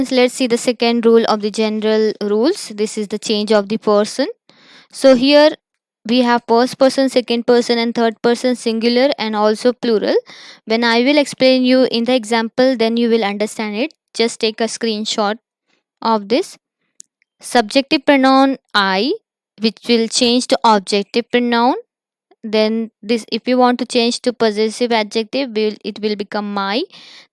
Let's see the second rule of the general rules. This is the change of the person. So here we have first person, second person and third person singular and also plural. When I will explain you in the example, then you will understand it. Just take a screenshot of this. Subjective pronoun I, which will change to objective pronoun. Then this, if you want to change to possessive adjective, it will become my.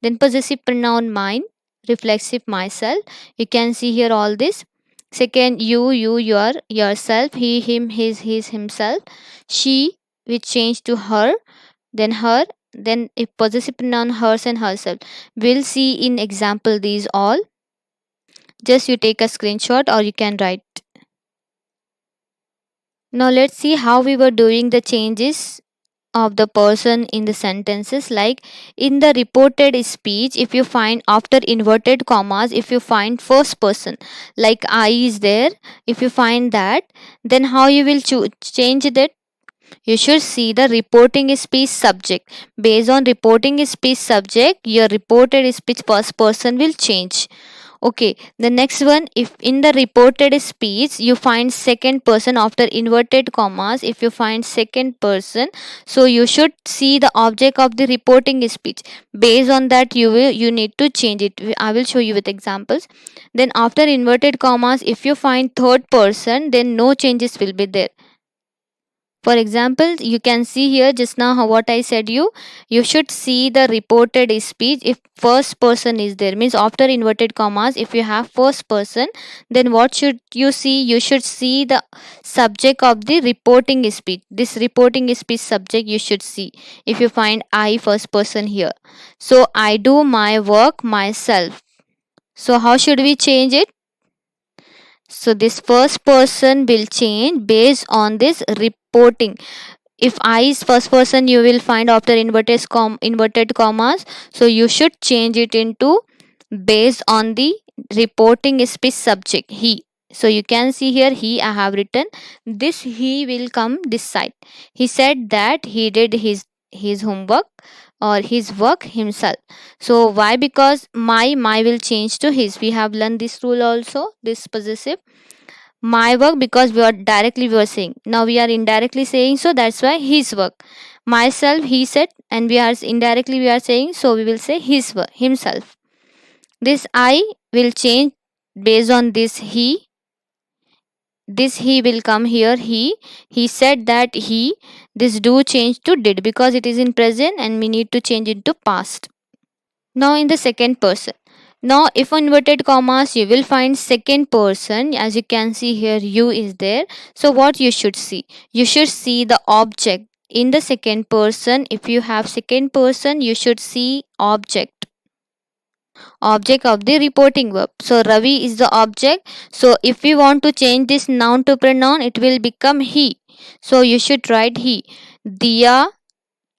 Then possessive pronoun mine, reflexive myself. You can see here all this. Second, you, your, yourself, he, him, his, himself. She, which change to her. Then her. Then if possessive pronoun hers and herself. We'll see in example these all. Just you take a screenshot or you can write. Now let's see how we were doing the changes of the person in the sentences. Like in the reported speech, if you find after inverted commas, if you find first person like I is there, if you find that, then how you will change that? You should see the reporting speech subject. Based on reporting speech subject, your reported speech first person will change. Okay, the next one, if in the reported speech you find second person after inverted commas, if you find second person, so you should see the object of the reporting speech. Based on that, you need to change it. I will show you with examples. Then after inverted commas, if you find third person, then no changes will be there. For example, you can see here just now what I said you should see the reported speech if first person is there, means after inverted commas if you have first person, then what should you see? You should see the subject of the reporting speech. This reporting speech subject you should see if you find I first person here. So I do my work myself. So how should we change it? So this first person will change based on this reporting. If I is first person, you will find after inverted commas, so you should change it into based on the reporting speech subject he. So you can see here he, I have written this, he will come this side. He said that he did his homework or his work himself. So why? Because my will change to his. We have learned this rule also, this possessive. My work, because we were saying, now we are indirectly saying, so that's why his work. Myself, he said, and we are indirectly we are saying, so we will say his work, himself. This I will change based on this he. This he will come here he said that he. This do change to did because it is in present and we need to change it to past. Now in the second person. Now if inverted commas you will find second person, as you can see here you is there. So what you should see? You should see the object. In the second person, if you have second person, you should see object. Object of the reporting verb. So Ravi is the object. So if we want to change this noun to pronoun, it will become he. So you should write he. Diya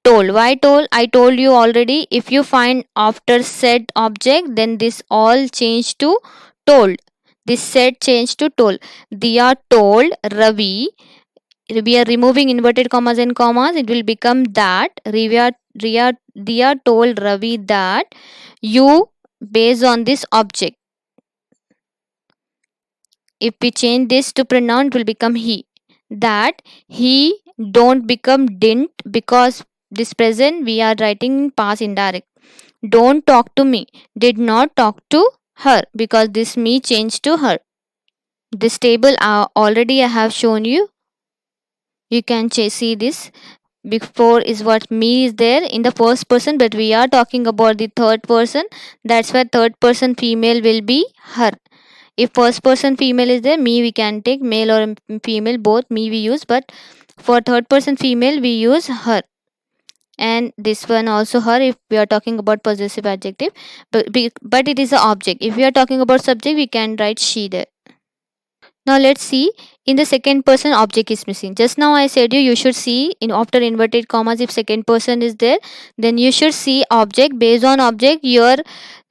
told. Why told? I told you already. If you find after said object, then this all change to told. This said change to told. Diya told Ravi. We are removing inverted commas and commas. It will become that. Diya told Ravi that you, based on this object. If we change this to pronoun, it will become he. That he don't become didn't, because this present we are writing in past indirect. Don't talk to me. Did not talk to her, because this me changed to her. This table already I have shown you. You can see this. Before is what me is there in the first person, but we are talking about the third person. That's why third person female will be her. If first person female is there, me we can take male or female, both me we use, but for third person female we use her. And this one also her if we are talking about possessive adjective, but it is a object. If we are talking about subject, we can write she there. Now let's see, in the second person object is missing. Just now I said you should see in after inverted commas if second person is there, then you should see object. Based on object your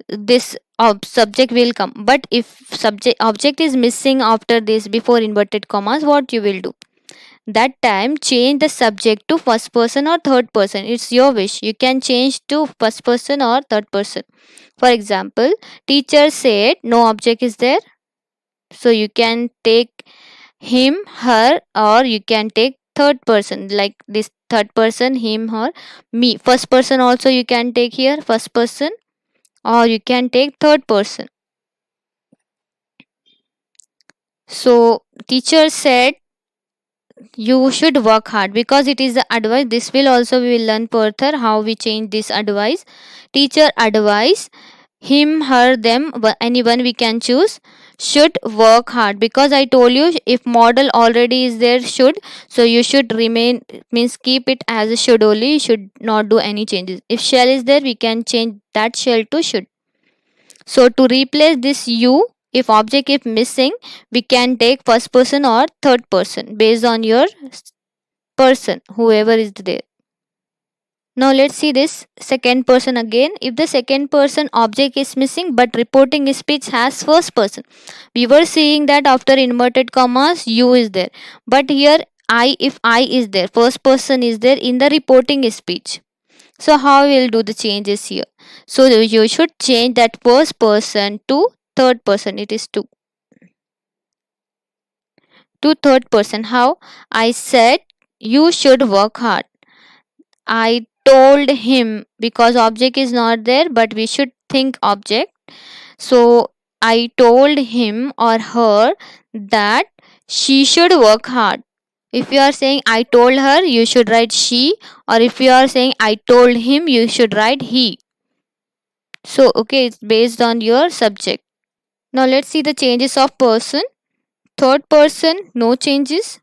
this subject will come. But if subject object is missing after this before inverted commas, what you will do? That time change the subject to first person or third person. It's your wish. You can change to first person or third person. For example, teacher said no object is there. So you can take him, her, or you can take third person like this third person, him, her, me. First person also you can take here, first person, or you can take third person. So teacher said you should work hard because it is the advice. This will also we will learn further how we change this advice. Teacher advice him, her, them, anyone we can choose should work hard because I told you if model already is there should, so you should remain means keep it as a should only. You should not do any changes. If shall is there we can change that shall to should. So to replace this you, if object is missing, we can take first person or third person based on your person, whoever is there. Now let's see this second person again. If the second person object is missing but reporting speech has first person. We were seeing that after inverted commas you is there. But here I, if I is there, first person is there in the reporting speech. So how we'll do the changes here? So you should change that first person to third person. It is to third person. How? I said you should work hard. I told him because object is not there, but we should think object. So I told him or her that she should work hard. If you are saying I told her, you should write she, or if you are saying I told him, you should write he. So, okay, it's based on your subject. Now, let's see the changes of person. Third person, no changes.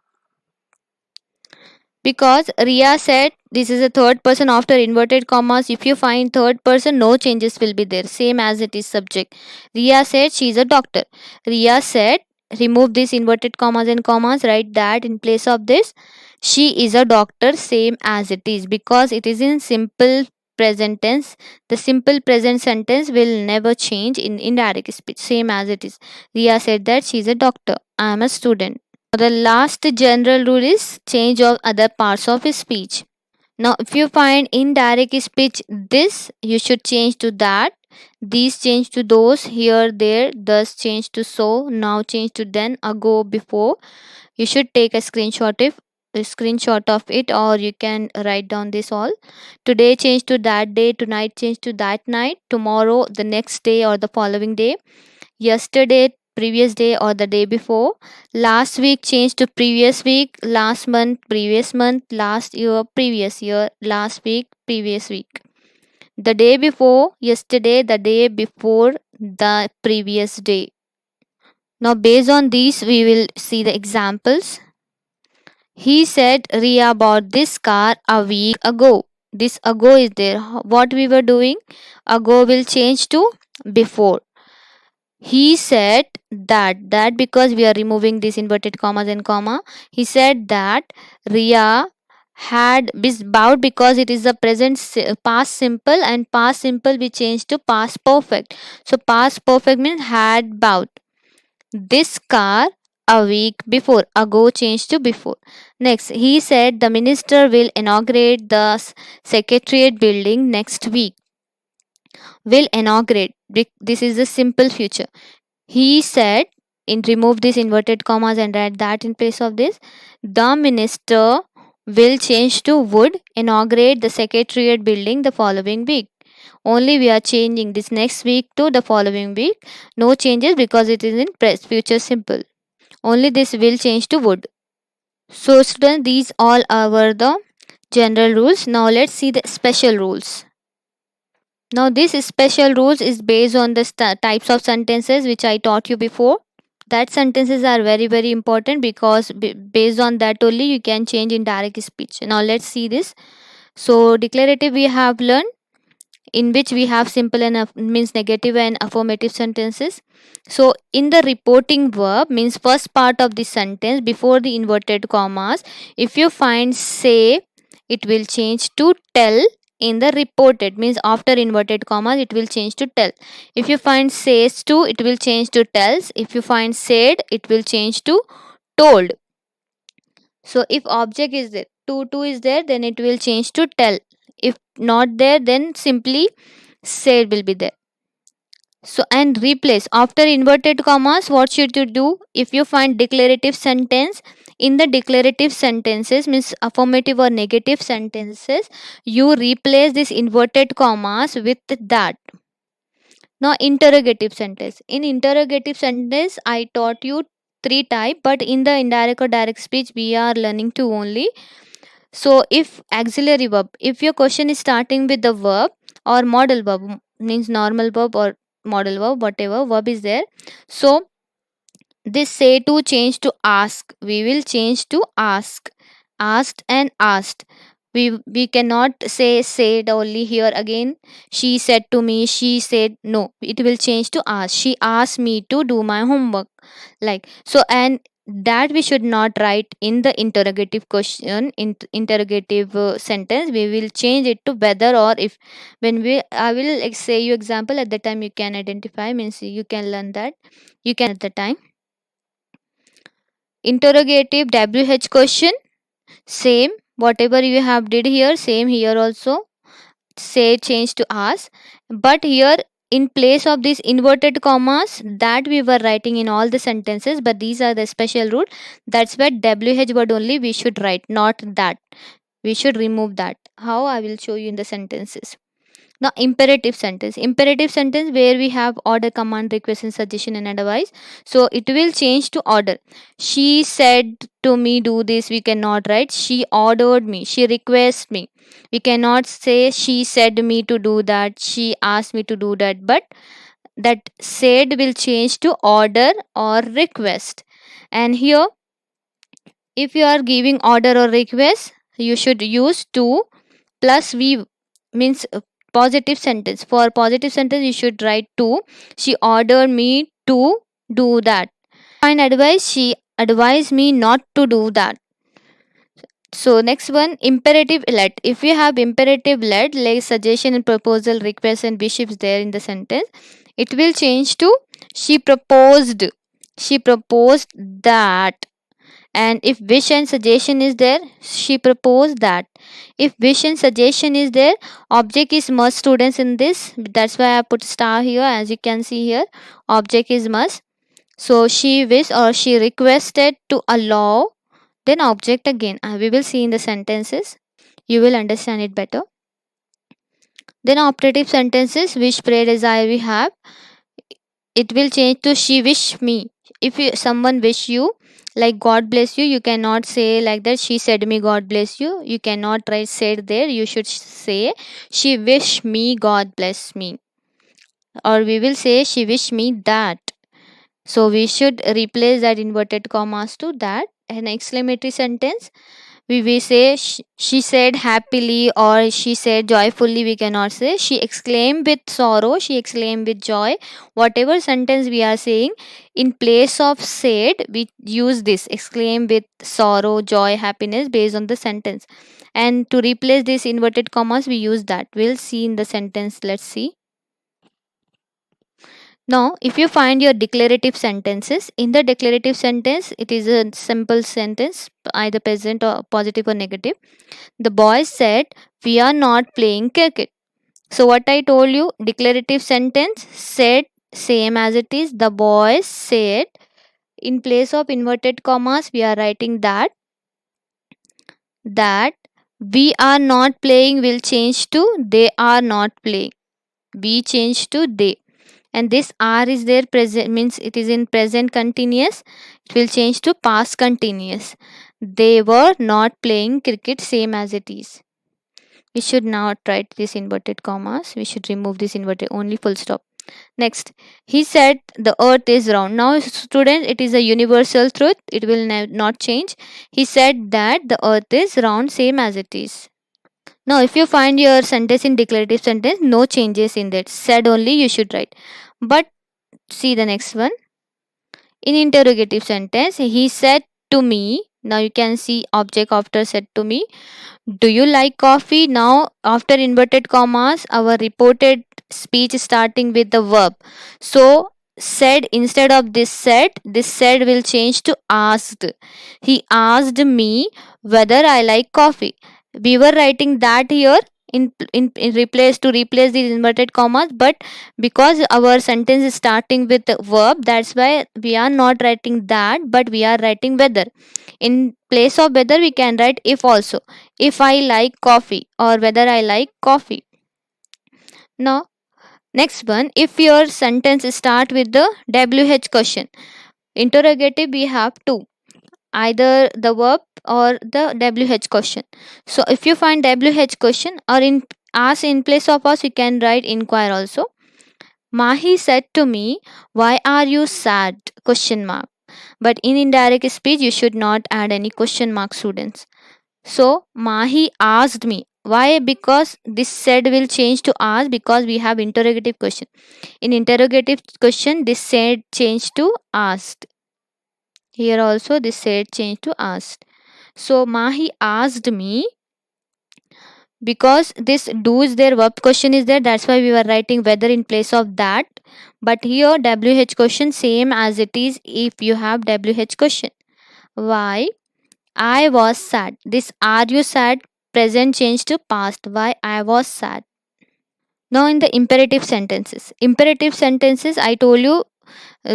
Because Ria said this is a third person after inverted commas. If you find third person, no changes will be there, same as it is subject. Ria said she is a doctor. Ria said remove this inverted commas and commas, write that in place of this. She is a doctor, same as it is, because it is in simple present tense. The simple present sentence will never change in indirect speech, same as it is. Ria said that she is a doctor. I am a student. The last general rule is change of other parts of speech. Now, if you find indirect speech, this you should change to that. These change to those, here, there, thus change to so, now change to then, ago, before. You should take a screenshot of it, or you can write down this all. Today change to that day, tonight change to that night, tomorrow, the next day, or the following day. Yesterday, previous day, or the day before. Last week changed to previous week. Last month, previous month. Last year, previous year. Last week, previous week. The day before, yesterday, the day before, the previous day. Now, based on these, we will see the examples. He said Ria bought this car a week ago. This ago is there. What we were doing? Ago will change to before. He said that because we are removing these inverted commas and comma, he said that Ria had bowed because it is the present past simple, and past simple we change to past perfect. So past perfect means had bowed this car a week before. Ago changed to before. Next, he said the minister will inaugurate the secretariat building next week. Will inaugurate, this is the simple future. He said, in remove these inverted commas and add that in place of this. The minister will change to would inaugurate the secretariat building the following week. Only we are changing this next week to the following week. No changes because it is in future simple. Only this will change to would. So students, these all are the general rules. Now let's see the special rules. Now this special rules is based on the types of sentences which I taught you before. That sentences are very important because based on that only you can change in direct speech. Now let's see this. So declarative we have learned, in which we have simple and means negative and affirmative sentences. So in the reporting verb means first part of the sentence before the inverted commas, if you find say, it will change to tell. In the reported means after inverted commas it will change to tell. If you find says to, it will change to tells. If you find said, it will change to told. So if object is there, to is there, then it will change to tell. If not there, then simply said will be there. So and replace after inverted commas, what should you do? If you find declarative sentence, in the declarative sentences means affirmative or negative sentences, you replace this inverted commas with that. Now interrogative sentence. In interrogative sentence, I taught you three type, but in the indirect or direct speech, we are learning two only. So if auxiliary verb, if your question is starting with the verb or model verb, means normal verb or model verb, whatever verb is there. So this say to change to ask. We will change to ask. Asked and asked. We cannot say said only here again. She said to me, she said no. It will change to ask. She asked me to do my homework. Like so, and that we should not write in the interrogative question in interrogative sentence. We will change it to whether or if. When we I will say you example at the time you can identify, means you can learn that you can at the time. Interrogative WH question, same whatever you have did here, same here also. Say change to ask, but here in place of these inverted commas that we were writing in all the sentences, but these are the special rule. That's why WH word only we should write, not that. We should remove that. How I will show you in the sentences. Now imperative sentence. Imperative sentence where we have order, command, request, and suggestion and advice. So it will change to order. She said to me do this. We cannot write she ordered me. She requested me. We cannot say she said me to do that. She asked me to do that. But that said will change to order or request. And here, if you are giving order or request, you should use to plus v, means positive sentence. For positive sentence you should write to. She ordered me to do that. Find advice, she advised me not to do that. So next one, imperative let. If you have imperative let, like suggestion and proposal, request and wish is there in the sentence, it will change to she proposed. She proposed that. And if wish and suggestion is there, she proposed that. If wish and suggestion is there, object is must, students, in this. That's why I put star here. As you can see here, object is must. So she wished or she requested to allow, then object again. We will see in the sentences. You will understand it better. Then optative sentences, wish, pray, desire we have. It will change to she wish me. If someone wish you, like God bless you, you cannot say like that she said me God bless you. You cannot write said there. You should say she wish me God bless me. Or we will say she wish me that. So we should replace that inverted commas to that. An exclamatory sentence, we say she said happily or she said joyfully. We cannot say she exclaimed with sorrow, she exclaimed with joy. Whatever sentence we are saying, in place of said we use this exclaim with sorrow, joy, happiness based on the sentence. And to replace this inverted commas we use that. We'll see in the sentence. Let's see. Now, if you find your declarative sentences, in the declarative sentence, it is a simple sentence, either present or positive or negative. The boys said, we are not playing cricket. So, what I told you, declarative sentence said same as it is. The boys said, in place of inverted commas, we are writing that we are not playing will change to they are not playing. We change to they. And this are is there present, means it is in present continuous. It will change to past continuous. They were not playing cricket, same as it is. We should not write this inverted commas. We should remove this inverted, only full stop. Next, he said the earth is round. Now students, it is a universal truth. It will not change. He said that the earth is round, same as it is. Now, if you find your sentence in declarative sentence, no changes in that. Said only you should write. But see the next one. In interrogative sentence, he said to me. Now you can see object after said to me. Do you like coffee? Now after inverted commas, our reported speech starting with the verb. So said, instead of this said will change to asked. He asked me whether I like coffee. We were writing that here in replace to replace these inverted commas, but because our sentence is starting with a verb, that's why we are not writing that, but we are writing whether. In place of whether we can write if also. If I like coffee, or whether I like coffee. Now next one, if your sentence start with the WH question. Interrogative we have two, either the verb or the WH question. So if you find WH question, or in ask in place of us, you can write inquire also. Mahi said to me, "Why are you sad?" Question mark. But in indirect speech, you should not add any question mark, students. So Mahi asked me. Why? Because this said will change to ask, because we have interrogative question. In interrogative question, this said changed to asked. Here also this said changed to asked. So Mahi asked me, because this do is there, verb question is there, that's why we were writing whether in place of that. But here WH question same as it is if you have WH question. Why I was sad. This are you sad present changed to past. Why I was sad. Now in the imperative sentences. Imperative sentences I told you,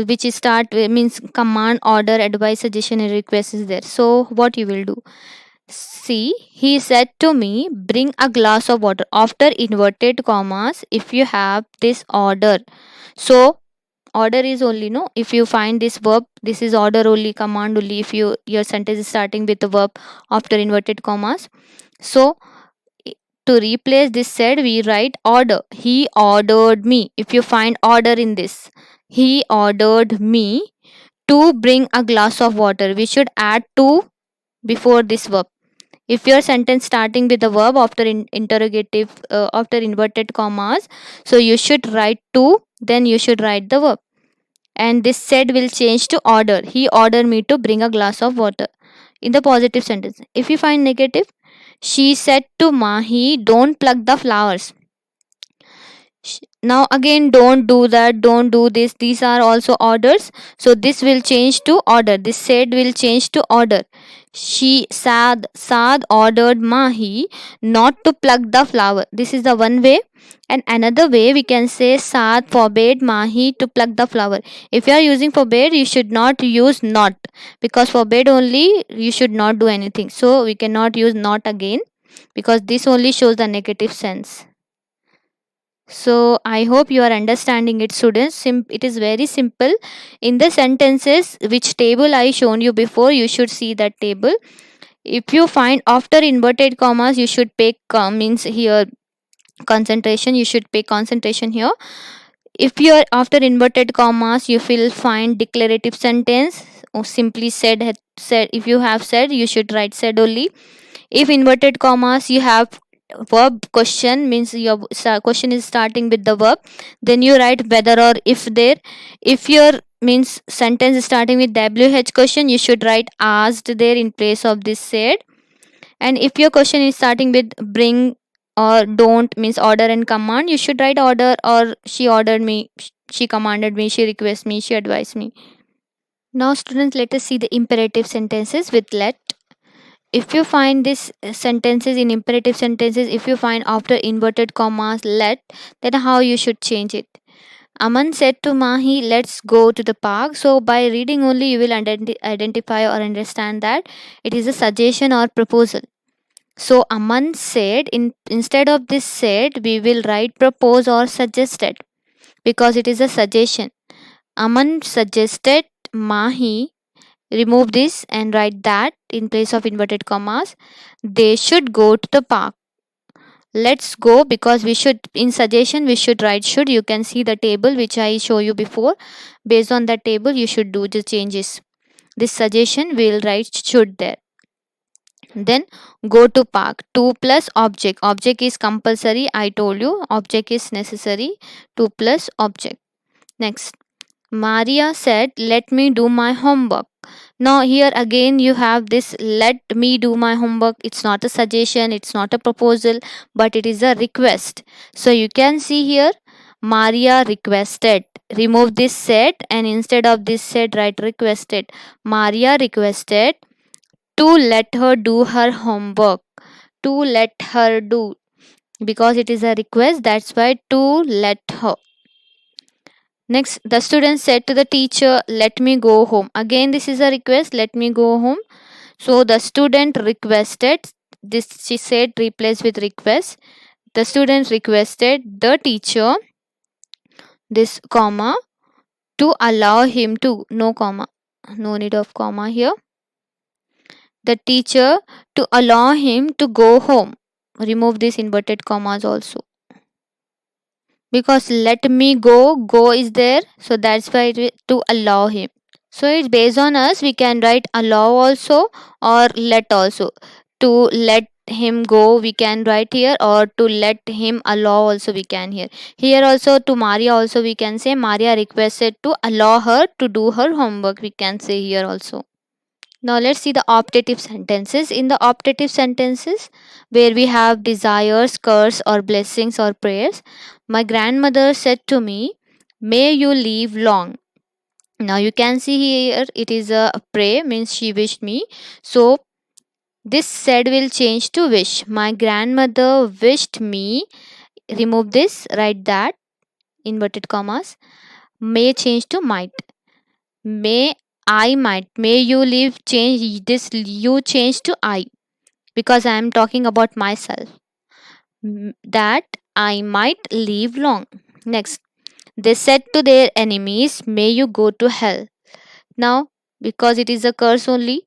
which is start means command, order, advice, suggestion and request is there. So what you will do? See, he said to me, bring a glass of water. After inverted commas, if you have this order. So order is only, no, if you find this verb, this is order only, command only, if your sentence is starting with the verb after inverted commas. So to replace this said, we write order. He ordered me. If you find order in this, he ordered me to bring a glass of water, we should add to before this verb. If your sentence starting with the verb after interrogative, after inverted commas, so you should write to, then you should write the verb. And this said will change to order. He ordered me to bring a glass of water in the positive sentence. If you find negative, she said to Mahi, don't pluck the flowers. Now again, don't do that, don't do this, these are also orders. So this will change to order. This said will change to order. Saad ordered Mahi not to pluck the flower. This is the one way. And another way we can say Saad forbade Mahi to pluck the flower. If you are using forbade, you should not use not, because forbade only you should not do anything. So we cannot use not again, because this only shows the negative sense. So I hope you are understanding it, students. It is very simple. In the sentences, which table I shown you before, you should see that table. If you find after inverted commas, you should pay means here concentration. You should pay concentration here. If you are after inverted commas, you will find declarative sentence. Or simply said. If you have said, you should write said only. If inverted commas, you have verb question, means your question is starting with the verb, then you write whether or if there. If your means sentence is starting with WH question, you should write asked there in place of this said. And if your question is starting with bring or don't, means order and command, you should write order, or she ordered me, she commanded me, she requested me, she advised me. Now students, let us see the imperative sentences with let. If you find this sentences in imperative sentences, if you find after inverted commas let, then how you should change it. Aman said to Mahi, let's go to the park. So by reading only, you will identify or understand that it is a suggestion or proposal. So Aman said, instead of this said, we will write propose or suggested, because it is a suggestion. Aman suggested Mahi, remove this and write that in place of inverted commas, they should go to the park. Let's go, because we should, in suggestion we should write should. You can see the table which I show you before. Based on that table, you should do the changes. This suggestion we will write should there. Then go to park. To plus object. Object is compulsory, I told you. Object is necessary. To plus object. Next, Maria said, let me do my homework. Now here again you have this let me do my homework. It's not a suggestion, it's not a proposal, but it is a request. So you can see here, Maria requested. Remove this said and instead of this said write requested. Maria requested to let her do her homework. To let her do, because it is a request, that's why to let her. Next, the student said to the teacher, let me go home. Again, this is a request, let me go home. So the student requested, this she said replace with request. The student requested the teacher, this comma, to allow him to, no comma, no need of comma here. The teacher to allow him to go home. Remove these inverted commas also. Because let me go is there, so that's why to allow him. So it's based on us, we can write allow also or let also. To let him go we can write here, or to let him allow also we can here. Here also to Maria also we can say Maria requested to allow her to do her homework, we can say here also. Now let's see the optative sentences. In the optative sentences, where we have desires, curse, or blessings or prayers, my grandmother said to me, may you live long. Now you can see here it is a pray, means she wished me. So this said will change to wish. My grandmother wished me. Remove this, write that, inverted commas. May change to might. May I might. May you live, change this you change to I, because I am talking about myself. That I might live long. Next, they said to their enemies, may you go to hell. Now, because it is a curse only,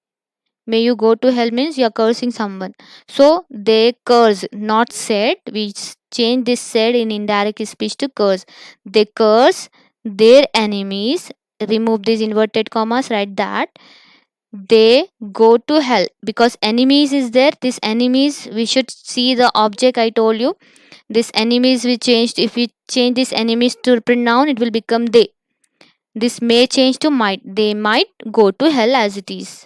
may you go to hell means you are cursing someone. So they curse, not said. We change this said in indirect speech to curse. They curse their enemies. Remove these inverted commas, write that. They go to hell, because enemies is there. This enemies, we should see the object I told you. This enemies we changed. If we change this enemies to pronoun, it will become they. This may change to might. They might go to hell as it is.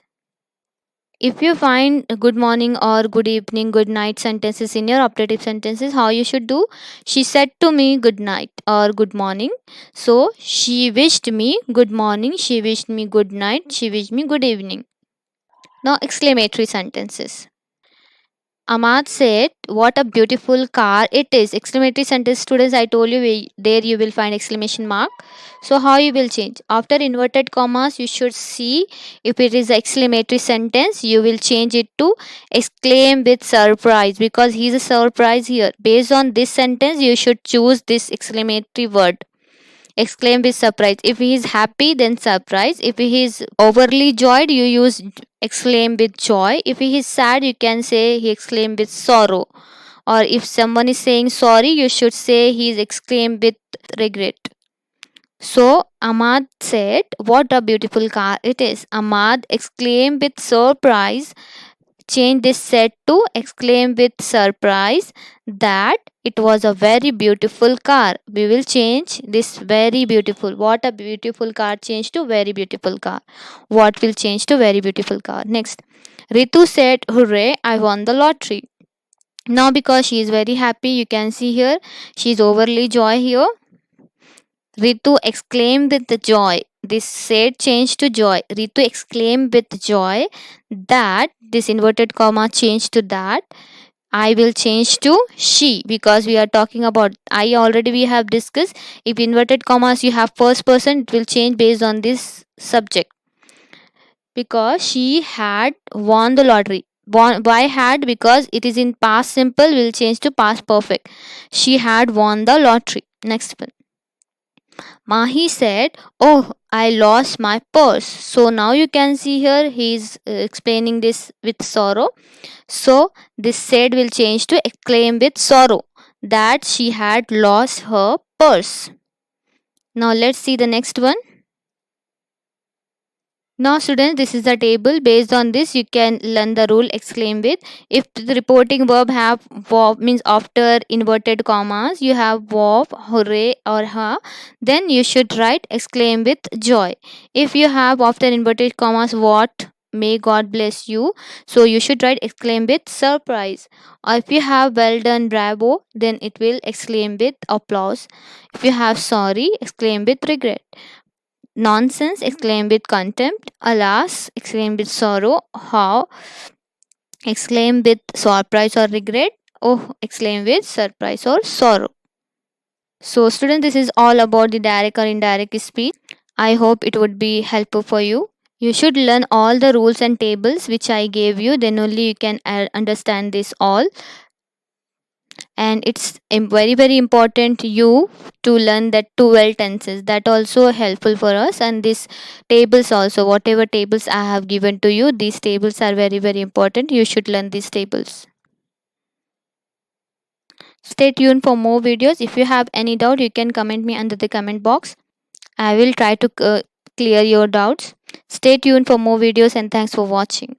If you find good morning or good evening, good night sentences in your optative sentences, how you should do? She said to me good night or good morning. So she wished me good morning, she wished me good night, she wished me good evening. Now exclamatory sentences. Ahmad said, what a beautiful car it is. Exclamatory sentence, students, I told you there you will find exclamation mark. So how you will change? After inverted commas, you should see if it is exclamatory sentence, you will change it to exclaim with surprise, because he is a surprise here. Based on this sentence, you should choose this exclamatory word. Exclaim with surprise. If he is happy, then surprise. If he is overly joyed, you use exclaim with joy. If he is sad, you can say he exclaimed with sorrow. Or if someone is saying sorry, you should say he is exclaimed with regret. So Ahmad said, what a beautiful car it is. Ahmad exclaimed with surprise. Change this said to exclaim with surprise that it was a very beautiful car. We will change this very beautiful. What a beautiful car, change to very beautiful car. What will change to very beautiful car. Next, Ritu said, hooray, I won the lottery. Now because she is very happy, you can see here she is overly joy here. Ritu exclaimed with the joy. This said changed to joy. Ritu exclaimed with joy that, this inverted comma changed to that. I will change to she, because we are talking about I already we have discussed. If inverted commas you have first person, it will change based on this subject. Because she had won the lottery. Why had? Because it is in past simple, will change to past perfect. She had won the lottery. Next one. Mahi said, oh, I lost my purse. So now you can see here he is explaining this with sorrow. So this said will change to exclaim with sorrow that she had lost her purse. Now let's see the next one. Now students, this is the table. Based on this, you can learn the rule exclaim with. If the reporting verb have verb means after inverted commas, you have verb, hooray or ha, then you should write exclaim with joy. If you have after inverted commas what may God bless you. So you should write exclaim with surprise. Or if you have well done, bravo, then it will exclaim with applause. If you have sorry, exclaim with regret. Nonsense, exclaim with contempt. Alas, exclaim with sorrow. How, exclaim with surprise or regret. Oh, exclaim with surprise or sorrow. So, student, this is all about the direct or indirect speech. I hope it would be helpful for you. You should learn all the rules and tables which I gave you, then only you can understand this all. And it's very, very important you to learn that 12 tenses. That also helpful for us. And these tables also, whatever tables I have given to you, these tables are very, very important. You should learn these tables. Stay tuned for more videos. If you have any doubt, you can comment me under the comment box. I will try to clear your doubts. Stay tuned for more videos and thanks for watching.